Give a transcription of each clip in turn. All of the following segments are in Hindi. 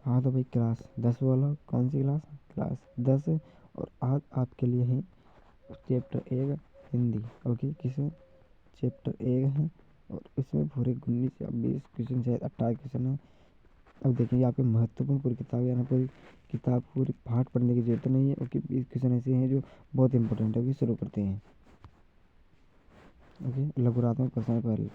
हाँ तो भाई क्लास 10 बोलो, कौन सी क्लास? क्लास 10 है। और आज आपके लिए है चैप्टर 1 हिंदी। ओके, किसे? चैप्टर 1 है और इसमें पूरे 19 या 20 क्वेश्चन, शायद 18 क्वेश्चन है। अब देखिए आपके महत्वपूर्ण पूरी किताब, यानी पूरी किताब पूरी पाठ पढ़ने की जरूरत नहीं है, क्योंकि 20 क्वेश्चन ऐसे हैं जो बहुत इंपॉर्टेंट है। अभी शुरू करते हैं। ओके, लघुरात्मक प्रश्न पहले।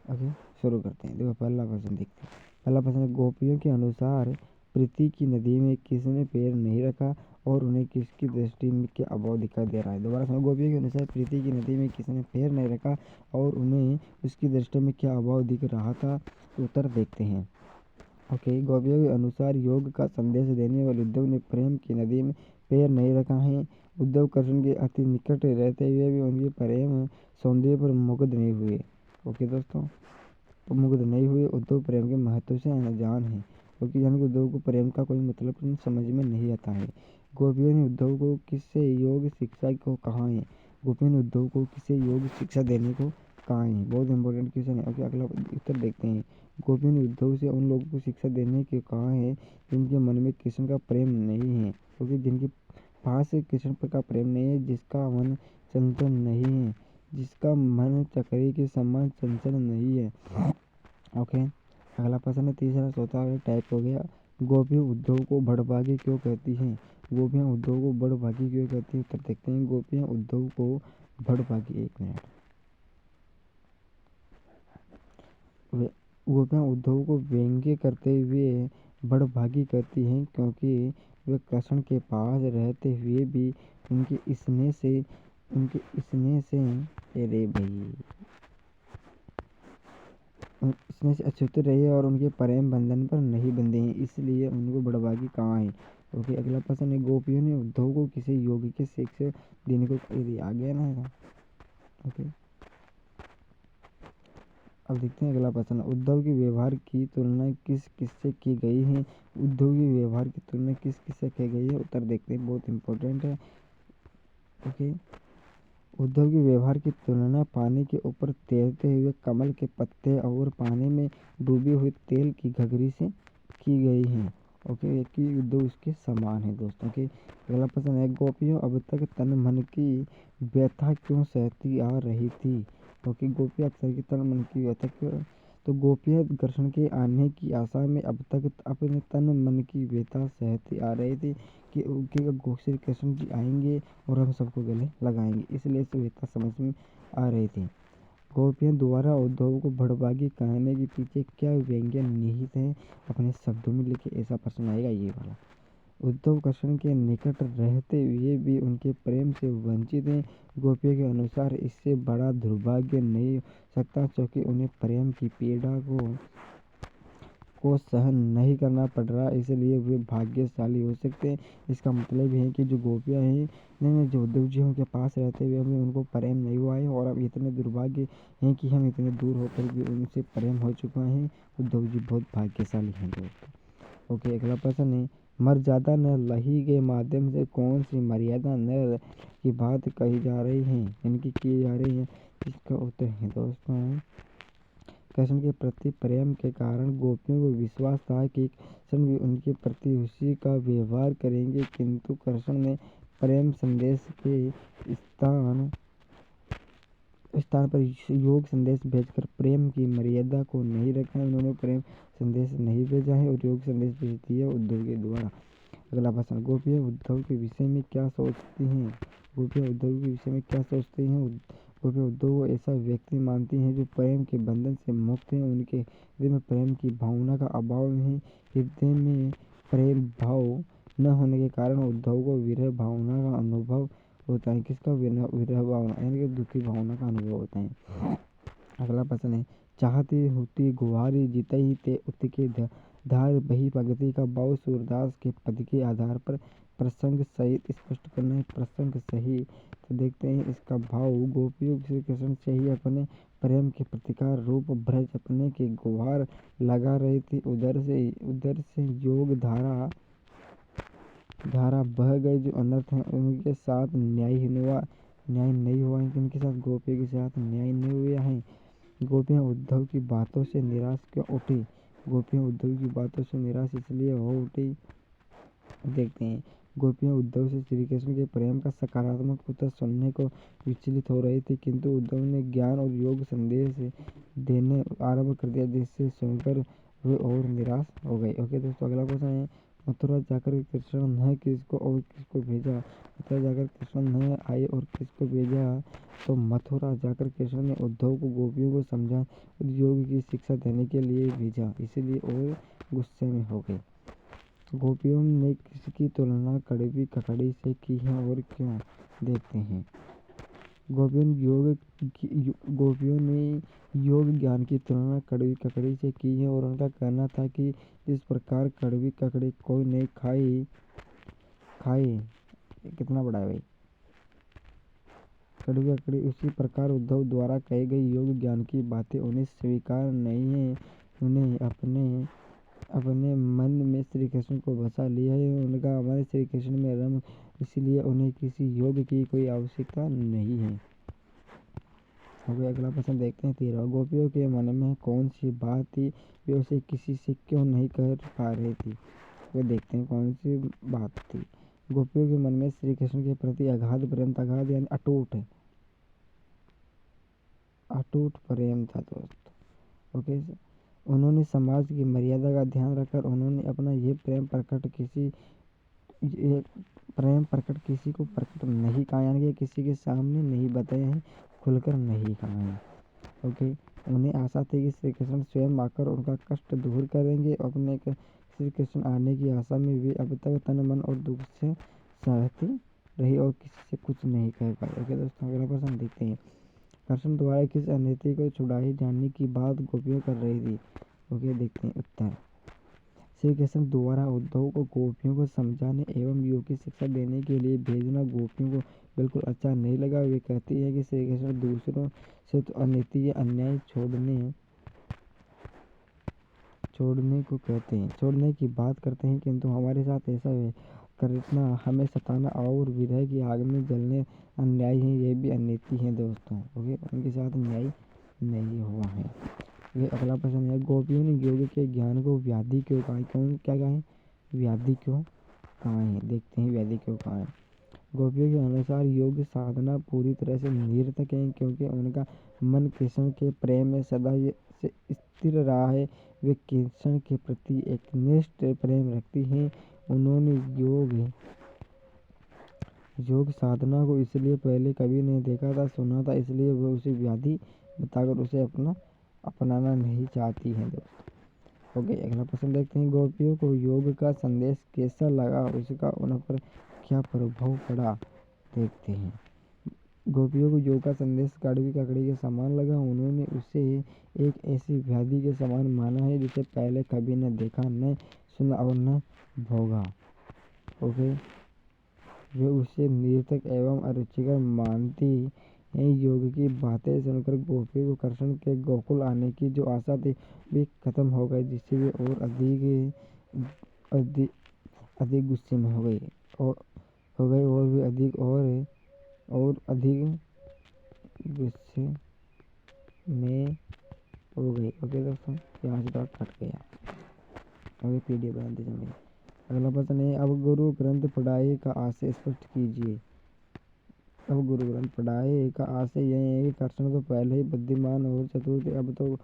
ओके, शुरू करते हैं। देखो पहला प्रश्न देखते हैं। पहला प्रश्न है, गोपियों के अनुसार प्रीति की नदी में किसने पैर नहीं रखा और उन्हें किसकी दृष्टि में क्या अभाव दिखाई दे रहा है? दोबारा सुनो। गोपियों के अनुसार प्रीति की नदी में किसने पैर नहीं रखा और उन्हें उसकी दृष्टि में क्या अभाव दिख रहा था? उत्तर देखते हैं। ओके, गोपियों के अनुसार योग का संदेश देने वाले उद्धव ने प्रेम की नदी में पैर नहीं रखा है। उद्धव कृष्ण के अति निकट रहते हुए भी उनके प्रेम सौंदर्य पर मुग्ध नहीं हुए। ओके दोस्तों, तो मुग्ध नहीं हुए। उद्धव प्रेम के महत्व से अनजान है, क्योंकि यानी कि उद्धव को प्रेम का कोई मतलब समझ में नहीं आता है। गोपियों ने उद्धव को किससे योग शिक्षा को कहा है? गोपियों ने उद्धव को किससे योग शिक्षा देने को कहा है? बहुत इंपॉर्टेंट क्वेश्चन है। ओके, अगला उत्तर देखते हैं। गोपियों ने उद्धव से उन लोगों को शिक्षा देने के कहा है जिनके मन में कृष्ण का प्रेम नहीं है, क्योंकि जिनके पास कृष्ण का प्रेम नहीं है, जिसका मन चंचल नहीं है, जिसका मन चक्री के समान चंचल नहीं है। ओके, अगला प्रश्न है तीसरा, चौथा टाइप हो गया। गोपियाँ उद्धव को बड़भागी क्यों कहती हैं? गोपियाँ उद्धव को बड़भागी क्यों कहती हैं? उत्तर देखते हैं। गोपियाँ उद्धव को बड़भागी, एक मिनट, गोपियाँ उद्धव को व्यंग्य करते हुए बड़भागी कहती हैं, क्योंकि वे कृष्ण के पास रहते हुए भी उनके स्नेह से अरे भाई इसमें से अछूते रहे और उनके प्रेम बंधन पर नहीं बंधे हैं, इसलिए उनको बड़भागी कहा है। ओके, अगला प्रश्न है, गोपियों ने उद्धव को किसी योगी के शिक्षा देने को आ गया ना। ओके, अब देखते हैं अगला प्रश्न। उद्धव के व्यवहार की तुलना किस किससे की गई है? उद्धव के व्यवहार की तुलना किस किससे की गई है? उत्तर देखते हैं, बहुत इंपॉर्टेंट है। ओके, उद्धव के व्यवहार की तुलना पानी के ऊपर तैरते हुए कमल के पत्ते और पानी में डूबी हुई तेल की घघरी से की गई है। ओके, कि उद्धव उसके समान है दोस्तों के। अगला प्रश्न है, गोपियों अब तक तन मन की व्यथा क्यों सहती आ रही थी? ओके, गोपियाँ अक्सर की तन मन की व्यथा क्यों? तो गोपियाँ कृष्ण के आने की आशा में अब तक अपने तन मन की व्यथा सहती आ रही थी कि उनके श्री कृष्ण जी आएंगे और हम सबको गले लगाएंगे, इसलिए व्यथा समझ में आ रही थी। गोपियाँ द्वारा उद्धव को बड़भागी कहने के पीछे क्या व्यंग्य निहित है? अपने शब्दों में लिखे, ऐसा प्रश्न आएगा ये वाला। उद्धव कृष्ण के निकट रहते हुए भी उनके प्रेम से वंचित हैं। गोपियों के अनुसार इससे बड़ा दुर्भाग्य नहीं हो सकता, क्योंकि उन्हें प्रेम की पीड़ा को सहन नहीं करना पड़ रहा, इसलिए वे भाग्यशाली हो सकते हैं। इसका मतलब है कि जो गोपियाँ हैं, नहीं जो उद्धव जी उनके पास रहते हुए हमें उनको प्रेम नहीं हुआ है, और अब इतने दुर्भाग्य हैं कि हम इतने दूर होकर भी उनसे प्रेम हो चुका है। उद्धव जी बहुत भाग्यशाली हैं दोस्तों। ओके, अगला प्रश्न है, मर्यादा न लही के माध्यम से कौन सी मर्यादा न की बात कही जा रही है, इनकी की जा रही है? इसका उत्तर है दोस्तों, कृष्ण के प्रति प्रेम के कारण गोपियों को विश्वास था कि कृष्ण भी उनके प्रति उसी का व्यवहार करेंगे, किंतु कृष्ण ने प्रेम संदेश के स्थान पर योग संदेश भेजकर प्रेम की मर्यादा को नहीं रखा है। उन्होंने प्रेम संदेश नहीं भेजा है और योग संदेश भेज दिया उद्धव के द्वारा। अगला प्रश्न, गोपियाँ उद्धव के विषय में क्या सोचती हैं? गोपियाँ उद्धव के विषय में क्या सोचती हैं? गोपियाँ उद्धव को ऐसा व्यक्ति मानती हैं जो प्रेम के बंधन से मुक्त है। उनके हृदय में प्रेम की भावना का अभाव है। हृदय में प्रेम भाव न होने के कारण उद्धव को विरह भावना का अनुभव होता है। किसका? विरह भावना, यानी कि दुखी भावना का अनुभव होता है। अगला प्रश्न है, चाहती होती गुहारी जितई ते उत्के धार बही पंक्ति का भाव सूरदास के पद के आधार पर प्रसंग सहित स्पष्ट करना है। प्रसंग सही, तो देखते हैं इसका भाव, गोपियों श्री कृष्ण से ही अपने प्रेम के प्रतिकार रूप ब्रज अपने के गुहार लगा रही थी। उधर से योग धारा बह गई, जो अनर्थ है उनके साथ न्याय नहीं हुआ है। इनके साथ गोपियों के साथ न्याय नहीं हुआ है। गोपियाँ उद्धव की बातों से निराश क्यों उठी? गोपियाँ उद्धव की बातों से निराश इसलिए हो उठी। देखते हैं, गोपियाँ उद्धव से श्री कृष्ण के प्रेम का सकारात्मक उत्तर सुनने को विचलित हो रही थी, किंतु उद्धव ने ज्ञान और योग संदेश देने आरंभ कर दिया, जिससे सुनकर वे और निराश हो गए। ओके दोस्तों, अगला क्वेश्चन है, मथुरा जाकर कृष्ण ने किसको और किसको भेजा? मथुरा जाकर कृष्ण ने आए और किसको भेजा? तो मथुरा जाकर कृष्ण ने उद्धव को गोपियों को समझा और योग की शिक्षा देने के लिए भेजा, इसलिए और गुस्से में हो गए। गोपियों ने किसकी तुलना कड़वी ककड़ी से की है और क्यों? देखते हैं, गोपियों ने योग ज्ञान की तुलना कड़वी ककड़ी से की है और उनका कहना था कि जिस प्रकार कड़वी ककड़ी कोई नहीं खाए कितना बड़ा है भाई, कड़वी ककड़ी, उसी प्रकार उद्धव द्वारा कही गई योग ज्ञान की बातें उन्हें स्वीकार नहीं है। उन्हें अपने मन में श्री कृष्ण को बसा लिया है, उनका मन श्री कृष्ण में रम, इसलिए उन्हें किसी योग की कोई आवश्यकता नहीं है। अब अगला प्रश्न देखते हैं 13। गोपियों के मन में कौन सी बात थी, वे उसे किसी से क्यों नहीं कर पा रही थी? वे देखते हैं कौन सी बात थी। गोपियों के मन में श्री कृष्ण के प्रति अगाध प्रेम था, अगाध यानी अटूट प्रेम था दोस्तों। ओके, उन्होंने समाज की मर्यादा का ध्यान रखकर उन्होंने अपना ये प्रेम किसी को प्रकट नहीं कहा, यानी कि किसी के सामने नहीं बताया है, खुलकर नहीं कहा है। ओके, उन्हें आशा थी कि श्री कृष्ण स्वयं आकर उनका कष्ट दूर करेंगे। अपने श्री कृष्ण आने की आशा में वे अब तक तन मन और दुख से सहती रही और किसी से कुछ नहीं कह पाए। ओके दोस्तों, अगला प्रश्न देखते हैं, कृष्ण द्वारा किस अनिति को छुड़ाए जाने की बात गोपियाँ कर रही थी? ओके, देखते हैं उत्तर, श्री कृष्ण द्वारा उद्धव को गोपियों को समझाने एवं योग की शिक्षा देने के लिए भेजना गोपियों को बिल्कुल अच्छा नहीं लगा। वे कहती है कि श्री कृष्ण दूसरों से तो अनिति या अन्याय छोड़ने की बात करते हैं, किंतु हमारे साथ ऐसा करना, हमें सताना और विरह की आग में जलने अन्याय है, ये भी अनिति है दोस्तों। ओके, उनके साथ न्याय नहीं हुआ है। ये अगला प्रश्न है, गोपियों ने योग के ज्ञान को व्याधि क्यों कहा? क्या कहा? व्याधि क्यों कहा है? देखते हैं व्याधि क्यों कहा है। गोपियों के अनुसार योग साधना पूरी तरह से निरर्थक है, क्योंकि उनका मन कृष्ण के प्रेम में सदा से स्थिर रहा है। वे कृष्ण के प्रति एक निष्ठ प्रेम रखती हैं। उन्होंने योग साधना को इसलिए पहले कभी नहीं देखा था, सुना था, इसलिए वे उसे व्याधि बताकर उसे अपनाना नहीं चाहती हैं दोस्तों। ओके, अगला प्रश्न देखते हैं, गोपियों को योग का संदेश कैसा लगा, उसका उन पर क्या प्रभाव पड़ा? देखते हैं, गोपियों को योग का संदेश कड़वी ककड़ी के समान लगा। उन्होंने उसे एक ऐसी व्याधि के समान माना है जिसे पहले कभी न देखा, न सुना और न भोगा। ओके, वे उसे निरर्थक एवं अरुचिकर मानती हैं। योग की बातें सुनकर गोपियों को कृष्ण के गोकुल आने की जो आशा थी वे खत्म हो गई, जिससे वे और अधिक गुस्से में हो गए और वे अधिक गुस्से में हो गए। ओके दोस्तों, यहाँ से डॉट कट गया। अभी पीडीएफ बनाते समय अगला प्रश्न है, अब गुरु ग्रंथ पढ़ाई का आशय स्पष्ट कीजिए। अब गुरु ग्रंथ पढ़ाई का आशय यह है कि कृष्ण तो पहले ही बुद्धिमान और चतुर थे, अब तो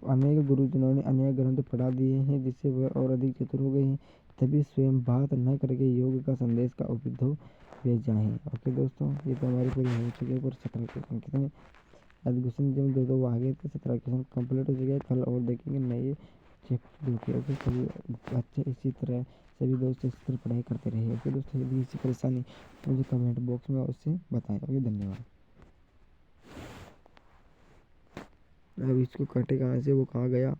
अनेक गुरुजनों ने अनेक ग्रंथ पढ़ा दिए हैं, जिससे वह और अधिक चतुर हो गए हैं, तभी स्वयं बात न करके योग का संदेश का उद्धव भेजा है। ओके दोस्तों, ये तो हमारी पूरी हो चुकी है। पर 17 क्वेश्चन कितने क्वेश्चन जब दो आगे थे, 17 क्वेश्चन कंप्लीट हो चुके हैं। कल और देखेंगे नए चैप्टर के। ओके, सभी बच्चे इसी तरह सभी दोस्त इसी तरह पढ़ाई करते रहिए। ओके दोस्तों, यदि किसी परेशानी मुझे कमेंट बॉक्स में उससे बताएं। ओके, धन्यवाद। अब इसको कटे कहाँ से, वो कहाँ गया?